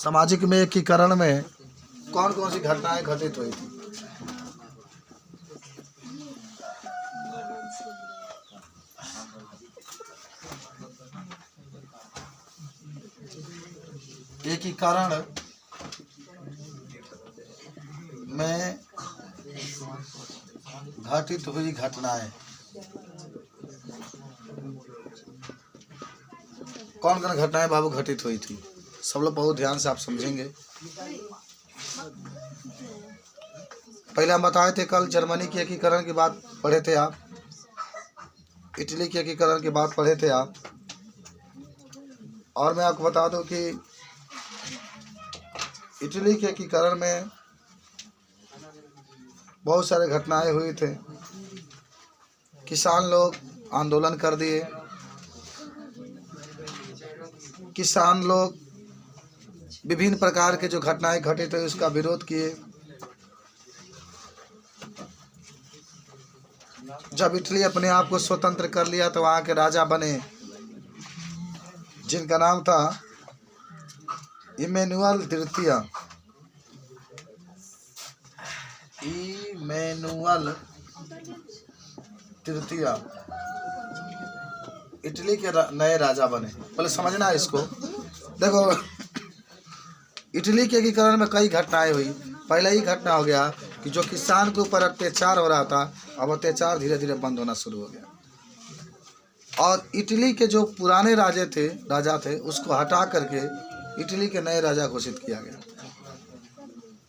सामाजिक में एकीकरण में कौन कौन सी घटनाएं घटित हुई थी? एकीकरण में घटित हुई घटनाएं कौन कौन घटनाएं बाबू घटित हुई थी? सब लोग बहुत ध्यान से आप समझेंगे। पहले हम बताए थे कल जर्मनी के एकीकरण की बात पढ़े थे आप, इटली के एकीकरण की बात पढ़े थे आप, और मैं आपको बता दूं कि इटली के एकीकरण में बहुत सारे घटनाएं हुई थे। किसान लोग आंदोलन कर दिए, किसान लोग विभिन्न प्रकार के जो घटनाएं घटित हुई उसका विरोध किए। जब इटली अपने आप को स्वतंत्र कर लिया तो वहाँ के राजा बने जिनका नाम था इमैनुअल तृतीय। इमैनुअल तृतीय इटली के नए राजा बने। पहले समझना है इसको। देखो, इटली के एकीकरण में कई घटनाएं हुई। पहला ही घटना हो गया कि जो किसान के ऊपर अत्याचार हो रहा था, अब अत्याचार धीरे धीरे बंद होना शुरू हो गया और इटली के जो पुराने राजा थे उसको हटा करके इटली के नए राजा घोषित किया गया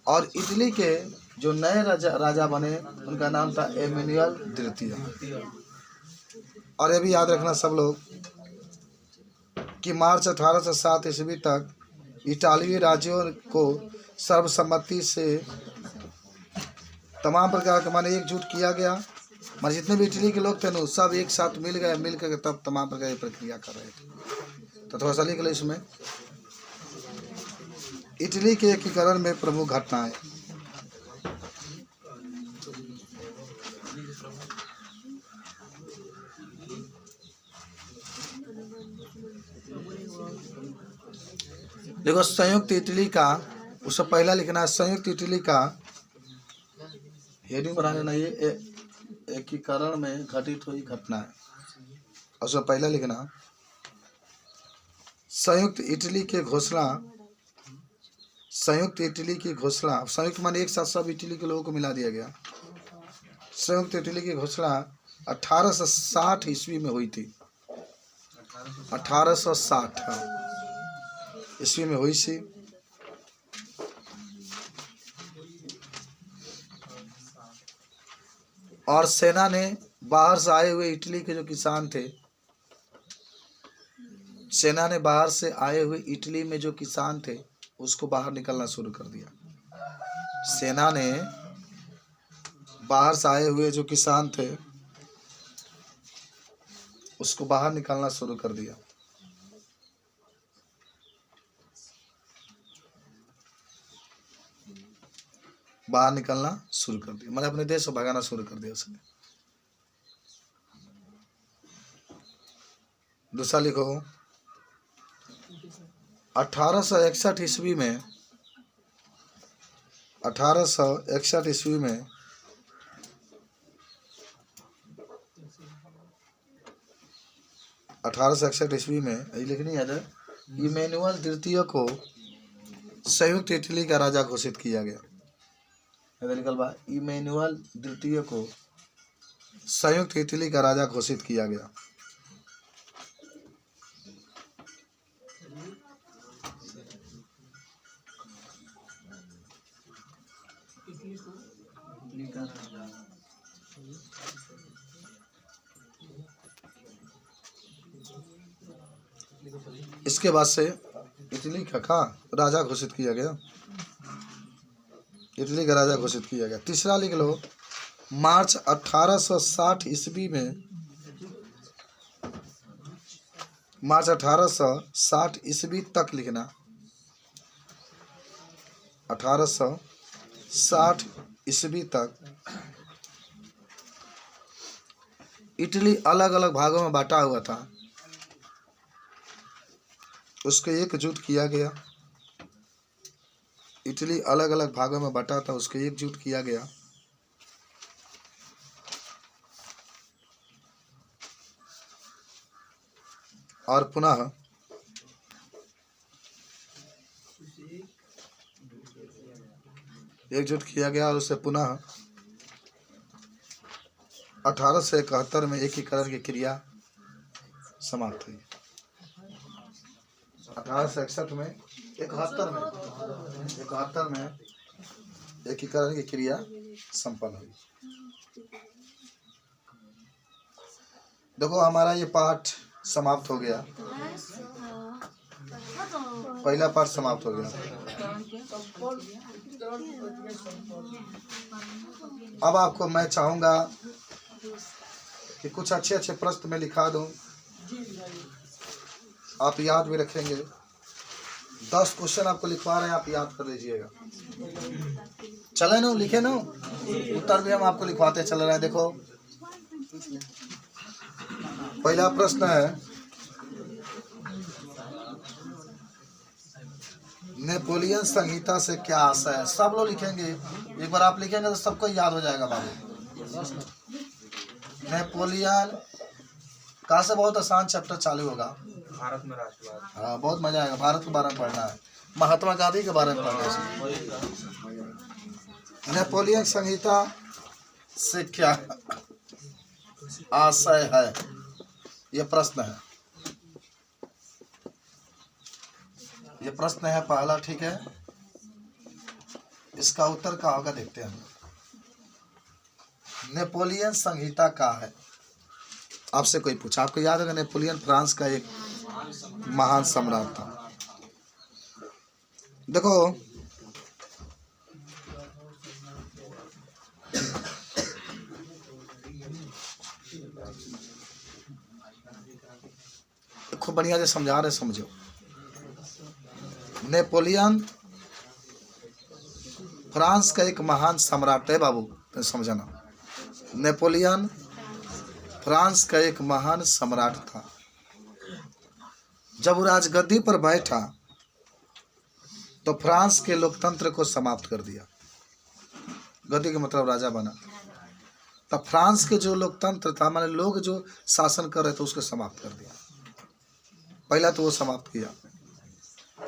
और इटली के जो नए राजा बने उनका नाम था इमैनुअल तृतीय। और ये भी याद रखना सब लोग कि मार्च 1807 ईस्वी तक इटालवी राज्यों को सर्वसम्मति से तमाम प्रकार के माने एकजुट किया गया। माने जितने भी इटली के लोग थे ना सब एक साथ मिल गए, मिल करके तब तमाम प्रकार की प्रक्रिया कर रहे थे। तो थोड़ा सा लिख लो इसमें, इटली के एकीकरण में प्रमुख घटनाएं। देखो, संयुक्त इटली का, उससे पहला लिखना है संयुक्त इटली का हेडिंग बना लेना, ये एकीकरण में घटित हुई घटना है। उससे पहला लिखना संयुक्त इटली की घोषणा। संयुक्त इटली की घोषणा, संयुक्त माने एक साथ सब इटली के लोगों को मिला दिया गया। संयुक्त इटली की घोषणा 1860 ईस्वी में हुई थी। 1860 ईस्वी में हुई थी। और सेना ने बाहर से आए हुए इटली के जो किसान थे, सेना ने बाहर से आए हुए इटली में जो किसान थे उसको बाहर निकलना शुरू कर दिया। सेना ने बाहर से आए हुए जो किसान थे उसको बाहर निकालना शुरू कर दिया। बाहर निकलना शुरू कर दिया मैंने अपने देश से भगाना शुरू कर दिया उसने। दूसरा लिखो, 1861 ईस्वी में 1861 ईस्वी में लिखनी है इमैनुअल तृतीय को संयुक्त इटली का राजा घोषित किया गया। निकल बा, इमैनुअल तृतीय को संयुक्त इटली का राजा घोषित किया गया। इसके बाद से इटली का राजा घोषित किया गया। इटली का राजा घोषित किया गया। तीसरा लिख लो, मार्च 1860 ईस्वी में, मार्च 1860 ईस्वी तक लिखना, 1860 ईस्वी तक इटली अलग अलग भागों में बांटा हुआ था, उसको एकजुट किया गया इटली अलग अलग भागों में बटा था, उसको एकजुट किया गया। और पुनः एकजुट किया गया और उसे पुनः 1871 में एकीकरण की क्रिया समाप्त हुई। 1861 में 71 में एकीकरण की क्रिया संपन्न हुई। देखो हमारा ये पाठ समाप्त हो गया, पहला पाठ समाप्त हो गया। अब आपको मैं चाहूंगा कि कुछ अच्छे अच्छे प्रश्न में लिखा दूं, आप याद भी रखेंगे। 10 क्वेश्चन आपको लिखवा रहे हैं, आप याद कर लीजिएगा। चले ना, लिखे ना, उत्तर भी हम आपको लिखवाते चल रहे हैं। देखो पहला प्रश्न है, नेपोलियन संहिता से क्या आशय है? सब लोग लिखेंगे, एक बार आप लिखेंगे तो सबको याद हो जाएगा बाबू। नेपोलियन कहाँ से बहुत आसान चैप्टर चालू होगा, भारत में राष्ट्रवाद। हाँ बहुत मजा आएगा। भारत के बारे में पढ़ना है, महात्मा गांधी के बारे में पढ़ना है। नेपोलियन संहिता से क्या आशय है, ये प्रश्न है, ये प्रश्न है पहला, ठीक है। इसका उत्तर क्या होगा देखते हैं। नेपोलियन संहिता क्या है? आपसे कोई पूछा, आपको याद होगा नेपोलियन फ्रांस का एक महान सम्राट था। देखो खूब बढ़िया से समझा रहे, समझो। नेपोलियन फ्रांस का एक महान सम्राट है बाबू, तो समझना। नेपोलियन फ्रांस का एक महान सम्राट था। जब वो राजगद्दी पर बैठा तो फ्रांस के लोकतंत्र को समाप्त कर दिया। गद्दी का मतलब राजा बना, तब फ्रांस के जो लोकतंत्र था, माने लोग जो शासन कर रहे थे, उसको समाप्त कर दिया। पहला तो वो समाप्त किया,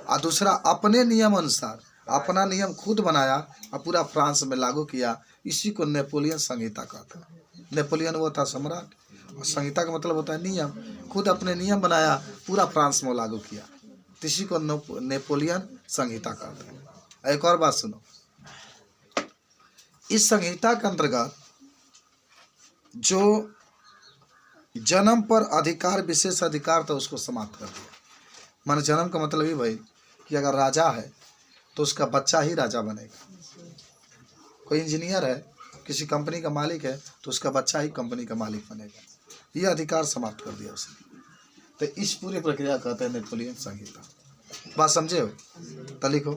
और दूसरा अपने नियम अनुसार अपना नियम खुद बनाया और पूरा फ्रांस में लागू किया। इसी को नेपोलियन संहिता कहता है। नेपोलियन वो था सम्राट, और संहिता का मतलब होता है नियम। खुद अपने नियम बनाया, पूरा फ्रांस में लागू किया, तो इसी को नेपोलियन संहिता कहते हैं। एक और बात सुनो, इस संहिता के अंतर्गत जो जन्म पर अधिकार, विशेष अधिकार था, उसको समाप्त कर दिया। माने जन्म का मतलब ही भाई कि अगर राजा है तो उसका बच्चा ही राजा बनेगा। कोई इंजीनियर है, किसी कंपनी का मालिक है, तो उसका बच्चा ही कंपनी का मालिक बनेगा। ये अधिकार समाप्त कर दिया उसने। तो इस पूरी प्रक्रिया कहते हैं नेपोलियन संहिता। बात समझे हो? तो लिखो,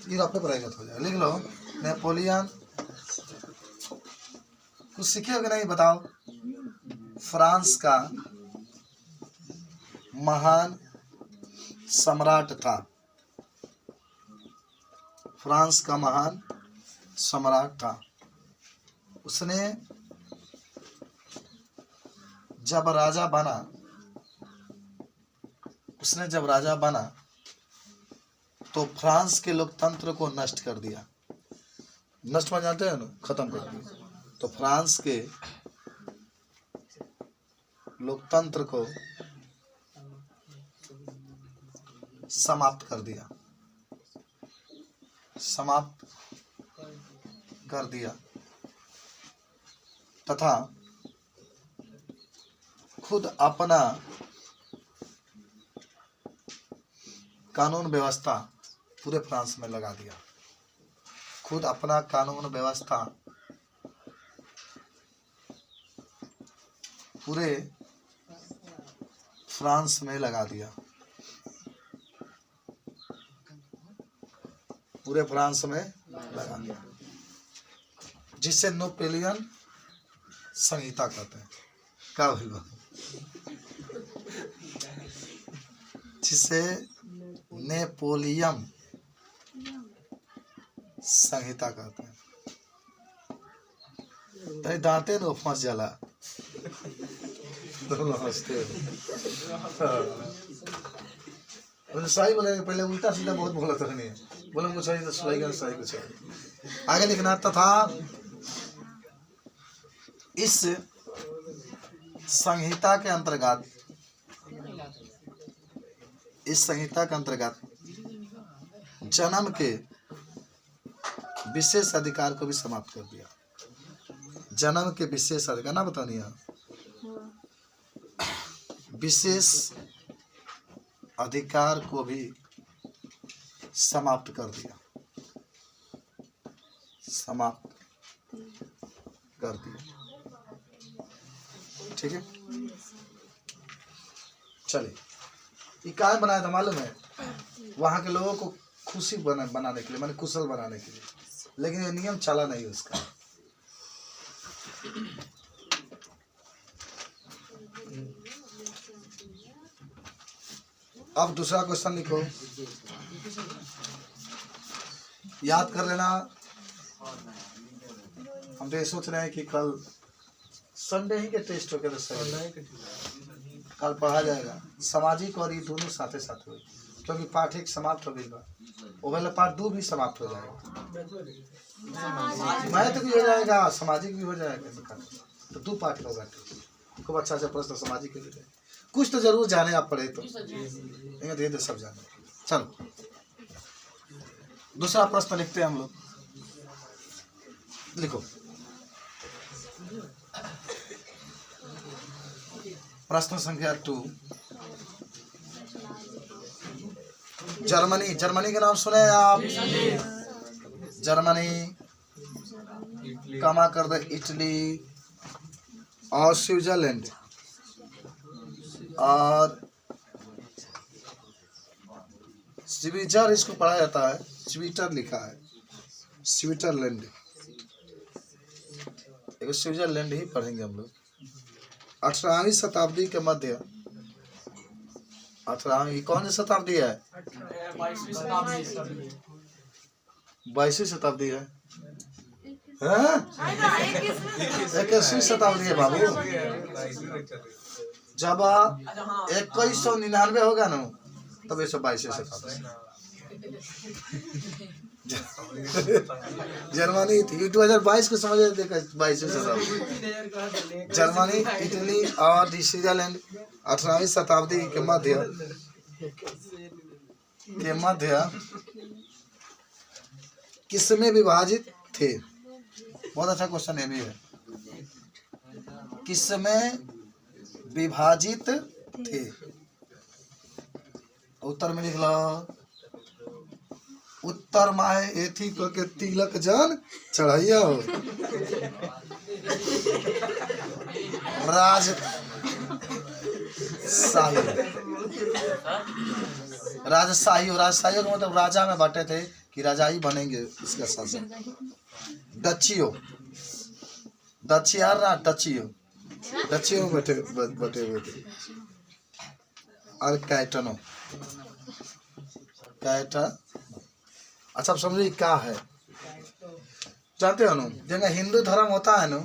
ये आपने पढ़ाई हो जाए, लिख लो। नेपोलियन कुछ सीखे हो कि नहीं बताओ? फ्रांस का महान सम्राट था। फ्रांस का महान सम्राट था। उसने जब राजा बना तो फ्रांस के लोकतंत्र को नष्ट कर दिया। नष्ट में जानते हैं ना, खत्म कर दिया। तो फ्रांस के लोकतंत्र को समाप्त कर दिया, समाप्त कर दिया तथा खुद अपना कानून व्यवस्था पूरे फ्रांस में लगा दिया। खुद अपना कानून व्यवस्था पूरे फ्रांस में लगा दिया। पूरे फ्रांस में लगा दिया, जिसे नेपोलियन संहिता कहते हैं। क्या भइल बा? जिसे नेपोलियन संहिता कहते हैं। तरी दांते न फंस जाला, दोनों हंसते हो। सही बोले, पहले उल्टा सीधा बहुत बोला था, नहीं बोले कुछ सही तो सही सही कुछ आगे लिखना तथा इस संहिता के अंतर्गत, इस संहिता के अंतर्गत जन्म के विशेष अधिकार को भी समाप्त कर दिया। जन्म के विशेष अधिकार ना बतानी है, विशेष अधिकार को भी समाप्त कर दिया, समाप्त कर दिया। ठीक है, चलिए ये क्या बनाया था मालूम है? वहां के लोगों को खुशी बनाने के लिए, माने कुशल बनाने के लिए, लेकिन ये नियम चला नहीं उसका। अब दूसरा क्वेश्चन लिखो, याद कर लेना। हम तो ये सोच रहे हैं कि कल संडे ही के टेस्ट होके, कल पढ़ा जाएगा सामाजिक और ये दोनों साथ साथ हुए, क्योंकि पाठ एक समाप्त हो गई बा, वो वाला पाठ 2 भी समाप्त हो जाएगा, मैथ भी हो जाएगा, सामाजिक भी हो जाएगा, तो 2 पाठ होगा। खूब अच्छा अच्छा प्रश्न सामाजिक के लिए, कुछ तो जरूर जाने आप पढ़े तो धीरे धीरे सब जाने। चलो दूसरा प्रश्न लिखते हैं हम लोग, लिखो प्रश्न संख्या 2। जर्मनी, जर्मनी का नाम सुने आप? जर्मनी, कमा कर दे इटली और स्विट्जरलैंड और स्विट्जर, इसको पढ़ा जाता है, स्विटर लिखा है, स्विट्जरलैंड, एक स्विट्जरलैंड ही पढ़ेंगे हम लोग। 18वीं शताब्दी के मध्य, 18वीं कौन सी शताब्दी है? 22वीं शताब्दी है, 21वीं शताब्दी है बाबू। जब 2199 होगा ना, तब 122वीं शताब्दी। जर्मनी थी 2022 को समझ, देखा 22वीं शताब्दी। जर्मनी, इटली और स्विट्जरलैंड 18वीं शताब्दी के मध्य किसमें विभाजित थे? बहुत अच्छा क्वेश्चन ये भी है, किसमें विभाजित थे? उत्तर में लिख लो, उत्तर माहे एथी को के तिलक जन चढ़ाइया हो। राजशाही, राजशाही, राजशाही का मतलब राजा में बांटे थे कि राजा ही बनेंगे इसका शासन। डचियो, डचियार ना डचियो, डचियो में बटे हुए थे। और कैटनो, कैटा, अच्छा समझिए क्या है, जानते हो ना, जगह हिंदू धर्म होता है ना,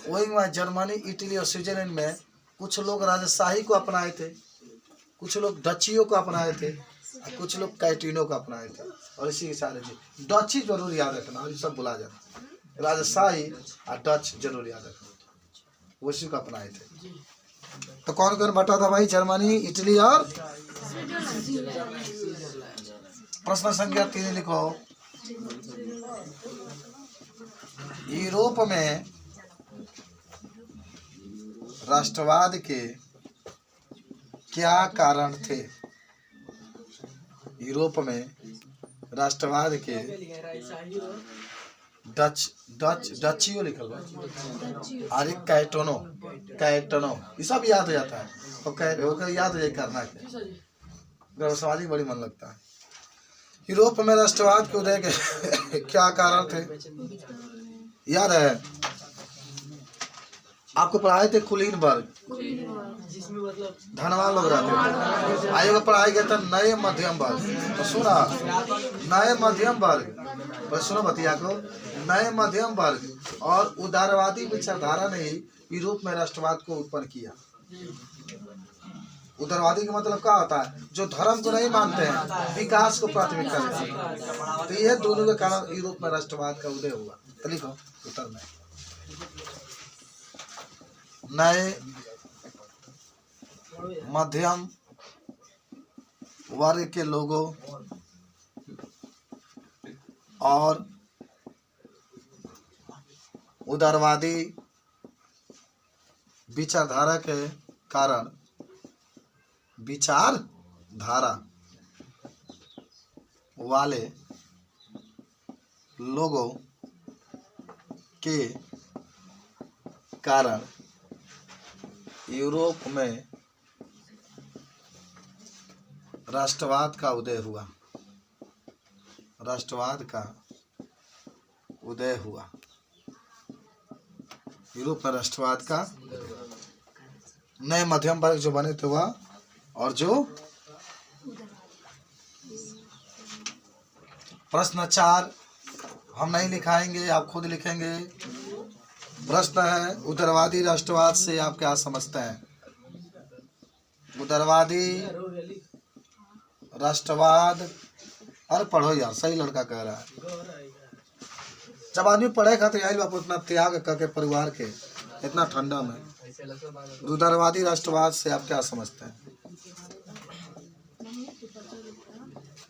वही में जर्मनी, इटली और स्विट्जरलैंड में कुछ लोग राजशाही को अपनाए थे, कुछ लोग डचियों को अपनाए थे, कुछ लोग कैटिनो को अपनाए थे। और इसी के साथ डची जरूर याद रखना, और सब बुला जाना, राजशाही और डच जरूर याद रखना, उसी को अपनाए थे। तो कौन कौन बटा था भाई? जर्मनी, इटली और प्रश्न संख्या 3 लिखो। यूरोप में राष्ट्रवाद के क्या कारण थे? यूरोप में राष्ट्रवाद के, डचियो लिखल बा, अरे कैटनो, कैटनो, ये सब याद हो जाता है, और याद हो जाए करना के, सामाजिक बड़ी मन लगता है। यूरोप में राष्ट्रवाद के उदय के क्या कारण थे? याद है? आपको पढ़ाए थे कुलीन वर्ग, धनवान लोग रहते थे। आयोग पढ़ाई गया था नए मध्यम वर्ग। तो सुना, नए मध्यम वर्ग, बस सुनो बतिया को, नए मध्यम वर्ग और उदारवादी विचारधारा ने ही यूरोप में राष्ट्रवाद को उत्पन्न किया। उदारवादी का मतलब क्या होता है? जो धर्म को नहीं मानते हैं, विकास को प्राथमिकता देते हैं। तो यह दोनों के कारण यूरोप में राष्ट्रवाद का उदय हुआ। तो लिखो उत्तर में, नए मध्यम वर्ग के लोगों और उदारवादी विचारधारा के कारण, विचारधारा वाले लोगों के कारण यूरोप में राष्ट्रवाद का उदय हुआ। राष्ट्रवाद का उदय हुआ। यूरोप में राष्ट्रवाद का नए मध्यम वर्ग जो बने थे वह, और जो प्रश्न 4 हम नहीं लिखाएंगे, आप खुद लिखेंगे। प्रश्न है, उदारवादी राष्ट्रवाद से आप क्या समझते हैं? उदारवादी राष्ट्रवाद, अरे पढ़ो यार, सही लड़का कह रहा है। जब आदमी पढ़े खातिर आइल बाप उतना त्याग करके परिवार के, इतना ठंडा में। उदारवादी राष्ट्रवाद से आप क्या समझते हैं?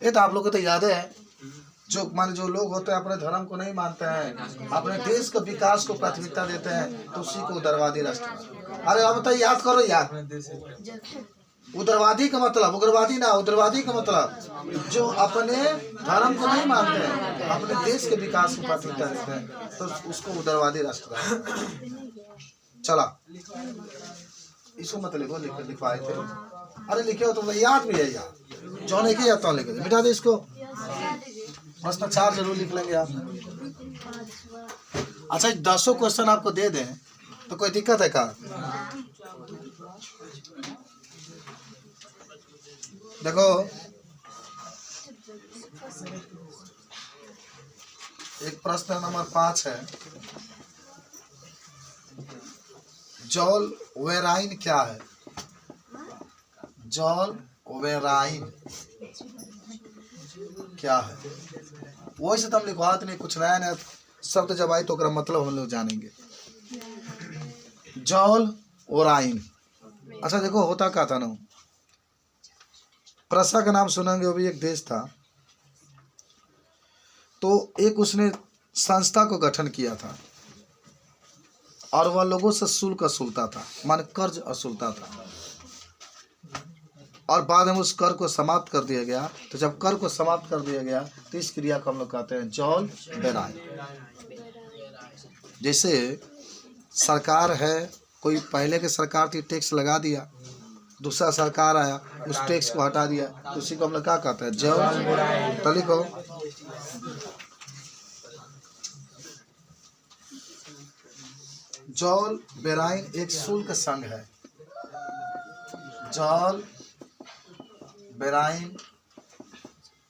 ये तो आप लोग को तो याद है, जो मान जो लोग होते हैं अपने धर्म को नहीं मानते हैं, अपने देश के विकास को प्राथमिकता देते हैं, तो उसी को उदारवादी राष्ट्रवाद। अरे अब बताइए, याद करो यार। उदारवादी का मतलब, उग्रवादी ना, उदारवादी का मतलब जो अपने धर्म को नहीं मानते हैं, अपने देश के विकास को प्राथमिकता देते हैं, तो उसको उदारवादी राष्ट्रवाद। चला, इसको मत लिखो, लिखवाए थे। अरे लिखे हो तो याद भी है यार, जो नहीं किया तो लिखे, मिटा दे इसको। प्रश्न 4 जरूर लिख लेंगे आप। अच्छा, 10 क्वेश्चन आपको दे दें तो कोई दिक्कत है क्या? देखो, एक प्रश्न नंबर 5 है, जॉल वेराइन क्या है? जॉल वेराइन क्या है? वही से तुम लिखवाते नहीं, कुछ नया नया शब्द जब आई तो ओकरा मतलब हम लोग जानेंगे। जॉल वेराइन, अच्छा देखो होता क्या था ना, प्रसा का नाम सुनेंगे, वो भी एक देश था। तो एक उसने संस्था को गठन किया था और वह लोगों से शुल्क वसूलता था, मान कर्ज वसूलता था, और बाद में उस कर को समाप्त कर दिया गया। तो जब कर को समाप्त कर दिया गया तो इस क्रिया को हम लोग कहते हैं जॉल वेराइन। जैसे सरकार है, कोई पहले की सरकार थी, टैक्स लगा दिया, दूसरा सरकार आया, उस टैक्स को हटा दिया, तो उसी को हम लोग क्या कहते हैं? जॉल वेराइन। तो लिखो, जॉल वेराइन एक शुल्क संघ है। जॉल वेराइन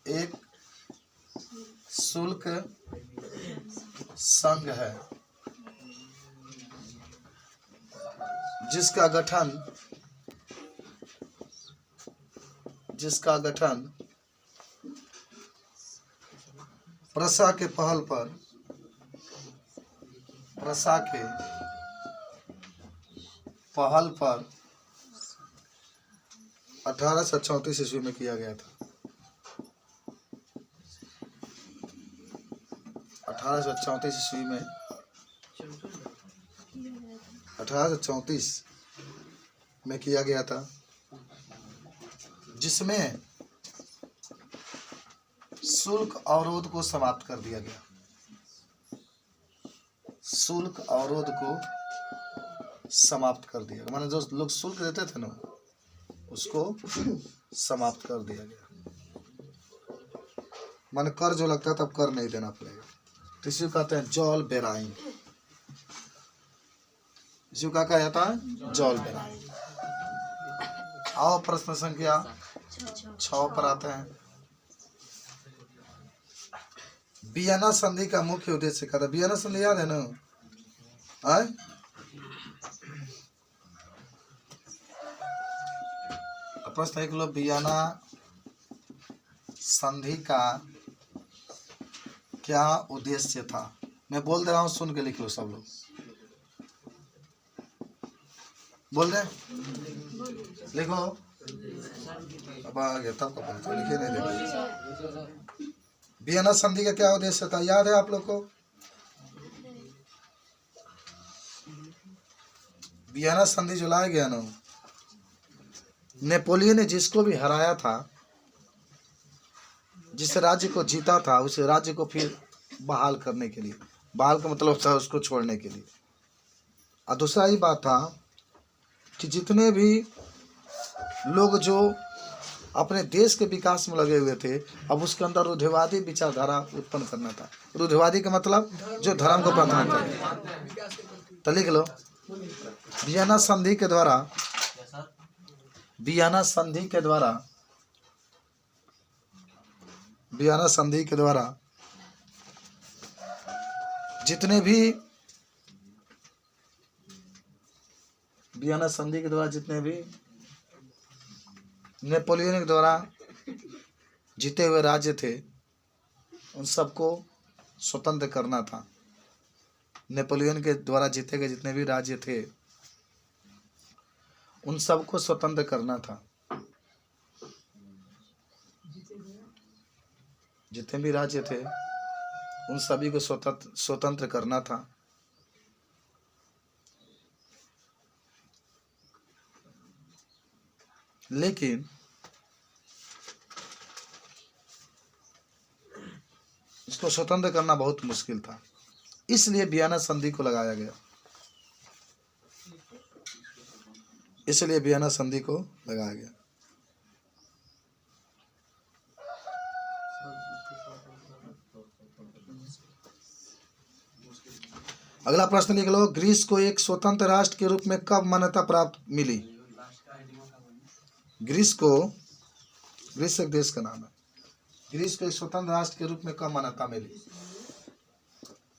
एक शुल्क संघ है जिसका गठन प्रसा के पहल पर 1834 ईस्वी में किया गया था। 1834 ईस्वी में, 1834 में किया गया था, जिसमें शुल्क अवरोध को समाप्त कर दिया गया। शुल्क अवरोध को समाप्त कर दिया, माने जो लोग शुल्क देते थे ना, उसको समाप्त कर दिया गया। माने कर जो लगता था, अब कर नहीं देना पड़ेगा। तो इसी कहते हैं जॉल वेराइन। इसी को क्या कहा जाता है? जौल बेराई। आओ प्रश्न संख्या 6 पर आते हैं। वियना संधि का मुख्य उद्देश्य क्या था? वियना संधि याद है ना? आए? प्रश्न एक लो, वियना संधि का क्या उद्देश्य था? मैं बोल दे रहा हूँ, सुन के लिख लो सब लोग। बोल दे, लिखो। अब आ गया तब का तो लिखे नहीं देखो। वियना संधि का क्या उद्देश्य था? याद है आप लोग को? वियना संधि जो लाया गया ना, नेपोलियन ने जिसको भी हराया था, जिस राज्य को जीता था, उस राज्य को फिर बहाल करने के लिए, बहाल का मतलब था उसको छोड़ने के लिए। और दूसरा ही बात था कि जितने भी लोग जो अपने देश के विकास में लगे हुए थे, अब उसके अंदर रूढ़िवादी विचारधारा उत्पन्न करना था। रूढ़िवादी का मतलब जो धर्म को प्राथमिकता है। तो लिख लो, वियना संधि के द्वारा, वियना संधि के द्वारा, वियना संधि के द्वारा जितने भी, वियना संधि के द्वारा जितने भी नेपोलियन के द्वारा जीते हुए राज्य थे, उन सबको स्वतंत्र करना था। नेपोलियन के द्वारा जीते गए जितने भी राज्य थे, उन सबको स्वतंत्र करना था। जितने भी राज्य थे उन सभी को स्वतंत्र करना था। लेकिन इसको स्वतंत्र करना बहुत मुश्किल था, इसलिए वियना संधि को लगाया गया। इसलिए वियना संधि को लगाया गया। अगला प्रश्न लिख लो, ग्रीस को एक स्वतंत्र राष्ट्र के रूप में कब मान्यता प्राप्त मिली? ग्रीस एक देश का नाम है। ग्रीस को एक स्वतंत्र राष्ट्र के रूप में कब मान्यता मिली?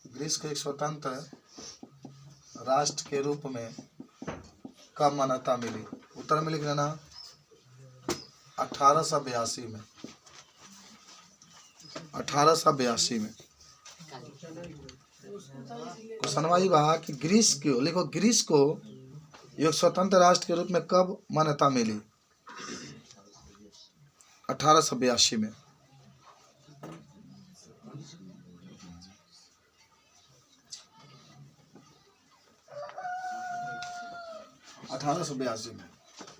ग्रीस को एक स्वतंत्र राष्ट्र के रूप में कब मान्यता मिली? उत्तर में लिख लेना, 1882 में। 1882 में। क्वेश्चन वही बा कि ग्रीस को, लिखो, ग्रीस को एक स्वतंत्र राष्ट्र के रूप में कब मान्यता मिली? 1882 में। में।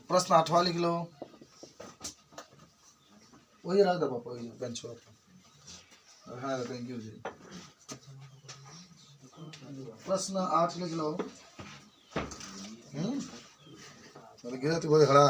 प्रश्न 8वां लिख लो, वही रख दो पापा, वही बेंच पर। हाँ, थैंक यू जी। प्रश्न 8 लिख लो। गिरा तो बहुत खड़ा।